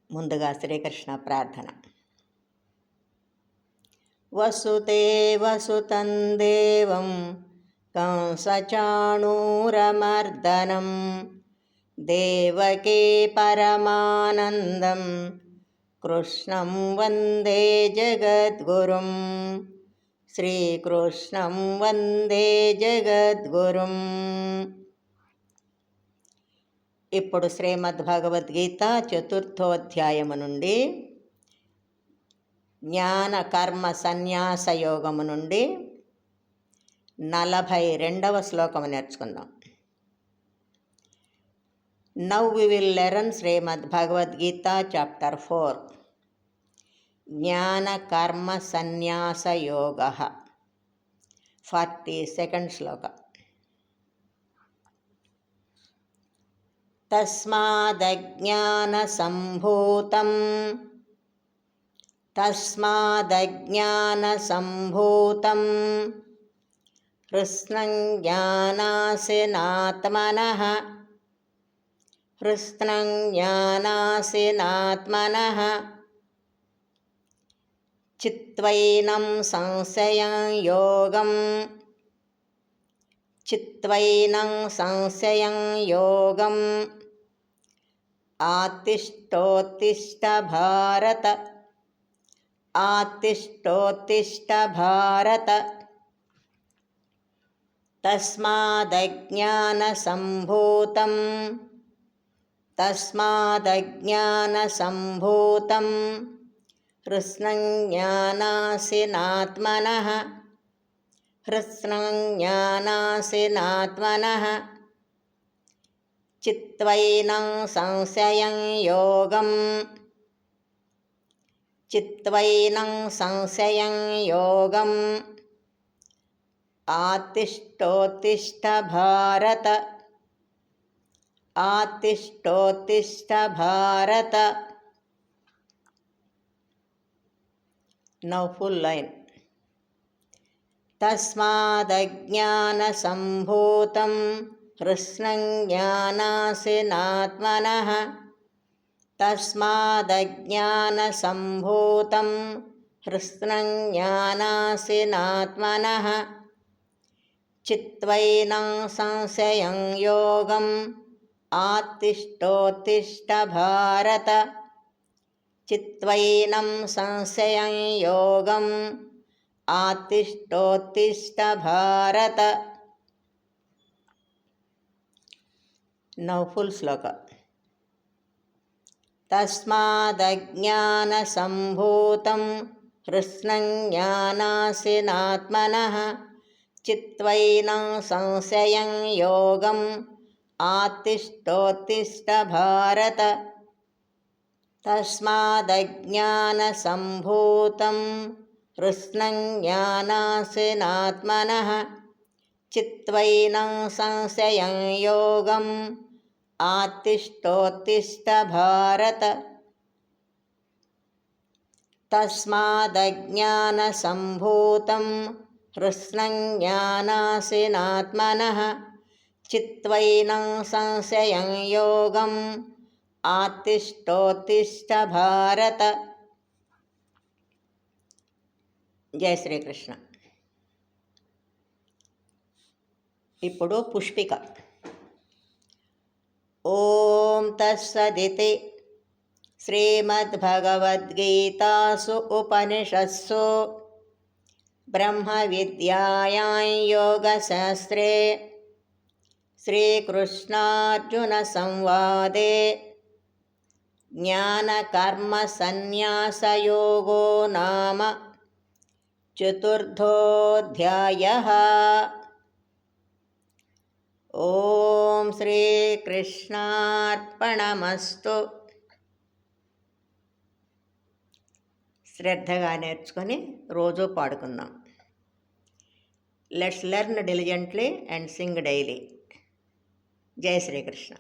ముందుగా శ్రీకృష్ణ ప్రార్థన. వసుతే వసుతం దేవం కంసచాణూరమర్దనం దేవకీ పరమానందం కృష్ణం వందే జగద్గురుం. శ్రీకృష్ణం వందే జగద్గురుం. ఇప్పుడు శ్రీమద్భగవద్గీత 4వ అధ్యాయము నుండి జ్ఞాన కర్మ సన్యాస యోగము నుండి 42వ శ్లోకము నేర్చుకుందాం. Now we will learn Srimad Bhagavad Gita chapter 4 Jnana కర్మ సన్యాస యోగ 42nd శ్లోక. తస్మాదజ్ఞానసంభూతం కృష్ణం జ్ఞానాసినాత్మనః చిత్వైనం సంశయం యోగం ఆతిష్టోత్తిష్ట భారత. తస్మాదజ్ఞానసంభూతం కృష్ణం జ్ఞానాసినాత్మనః చిత్వైనం సంశయం యోగం ఆతిష్టోత్తిష్ట భారత. Now full line. తస్మాదజ్ఞానసంభూతం కృష్ణం జ్ఞానాసినాత్మనః చిత్వైనం సంశయం యోగం ఆతిష్టోత్తిష్ట భారత. నౌ ఫుల్ శ్లోక. తస్మాదజ్ఞానసంభూతం కృష్ణం జ్ఞానాసినాత్మనః చిత్వైనం సంశయం యోగం ఆతిష్టోత్తిష్ట భారత. తస్మాదజ్ఞానసంభూతం కృష్ణం జ్ఞానాసినాత్మనః చిత్వైనం సంశయం యోగం ఆతిష్టోత్తిష్ట భారత. తస్మాదజ్ఞానసంభూతం కృష్ణం జ్ఞానాసినాత్మనః చిత్వైనం సంశయం యోగం ఆతిష్టోత్తిష్ట భారత. జయ శ్రీకృష్ణ. ఇప్పుడు పుష్పిక. ఓం తత్సదితి శ్రీమద్భగవద్గీతాసు ఉపనిషత్సు బ్రహ్మ విద్యాయాం యోగశాస్త్రే శ్రీకృష్ణార్జున సంవాదే జ్ఞానకర్మ సన్యాసయోగో నామ 4థోऽధ్యాయః. ఓం శ్రీకృష్ణార్పణమస్తు. శ్రద్ధగా నేర్చుకొని రోజు పాడుకుందాం. Let's learn diligently and sing daily. జై శ్రీకృష్ణ.